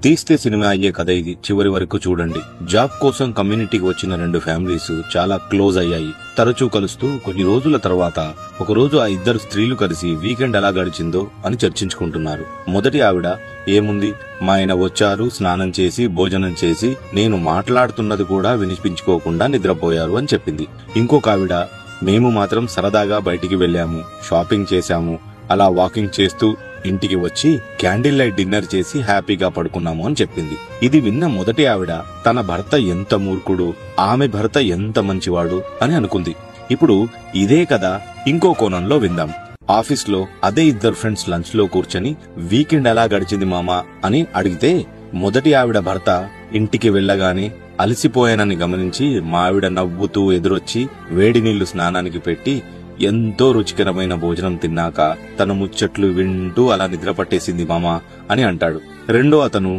తీస్తే సినిమా అయ్యే కథ ఇది. చివరి వరకు చూడండి. జాబ్ కోసం కమ్యూనిటీకి వచ్చిన రెండు ఫ్యామిలీస్ చాలా క్లోజ్ అయ్యాయి. తరచూ కలుస్తూ కొన్ని రోజుల తర్వాత ఒకరోజు ఆ ఇద్దరు స్త్రీలు కలిసి వీకెండ్ ఎలా గడిచిందో అని చర్చించుకుంటున్నారు. మొదటి ఆవిడ, ఏముంది, మా ఆయన వచ్చారు, స్నానం చేసి భోజనం చేసి నేను మాట్లాడుతున్నది కూడా వినిపించుకోకుండా నిద్రపోయారు అని చెప్పింది. ఇంకొక ఆవిడ, మేము మాత్రం సరదాగా బయటికి వెళ్లాము, షాపింగ్ చేశాము, అలా వాకింగ్ చేస్తూ ఇంటికి వచ్చి క్యాండిల్ లైట్ డిన్నర్ చేసి హ్యాపీగా పడుకున్నాము అని చెప్పింది. ఇది విన్న మొదటి ఆవిడ తన భర్త ఎంత మూర్ఖుడు, ఆమె భర్త ఎంత మంచివాడు అని అనుకుంది. ఇప్పుడు ఇదే కథ ఇంకో కోణంలో విందాం. ఆఫీస్ లో అదే ఇద్దరు ఫ్రెండ్స్ లంచ్ లో కూర్చొని వీకెండ్ ఎలా గడిచింది మామా అని అడిగితే మొదటి ఆవిడ భర్త ఇంటికి వెళ్లగానే అలసిపోయానని గమనించి మా ఆవిడ నవ్వుతూ ఎదురొచ్చి వేడి నీళ్లు స్నానానికి పెట్టి ఎంతో రుచికరమైన భోజనం తిన్నాక తన ముచ్చట్లు వింటూ అలా నిద్ర పట్టేసింది మామా అని అంటాడు. రెండో అతను,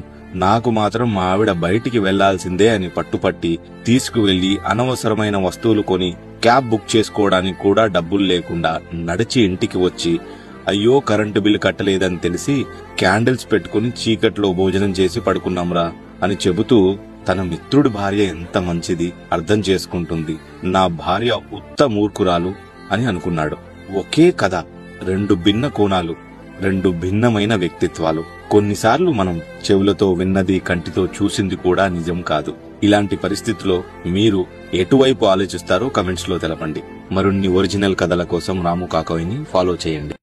నాకు మాత్రం మా ఆవిడ బయటికి వెళ్లాల్సిందే అని పట్టుపట్టి తీసుకువెళ్లి అనవసరమైన వస్తువులు కొని క్యాబ్ బుక్ చేసుకోవడానికి కూడా డబ్బులు లేకుండా నడిచి ఇంటికి వచ్చి అయ్యో కరెంటు బిల్లు కట్టలేదని తెలిసి క్యాండిల్స్ పెట్టుకుని చీకట్లో భోజనం చేసి పడుకున్నాంరా అని చెబుతూ తన మిత్రుడి భార్య ఎంత మంచిది, అర్థం చేసుకుంటుంది, నా భార్య ఉత్త మూర్ఖురాలు అని అనుకున్నాడు. ఒకే కథ, రెండు భిన్న కోణాలు, రెండు భిన్నమైన వ్యక్తిత్వాలు. కొన్నిసార్లు మనం చెవులతో విన్నది, కంటితో చూసింది కూడా నిజం కాదు. ఇలాంటి పరిస్థితిలో మీరు ఎటువైపు ఆలోచిస్తారో కమెంట్స్ లో తెలపండి. మరిన్ని ఒరిజినల్ కథల కోసం రాము కాకోయిని ఫాలో చేయండి.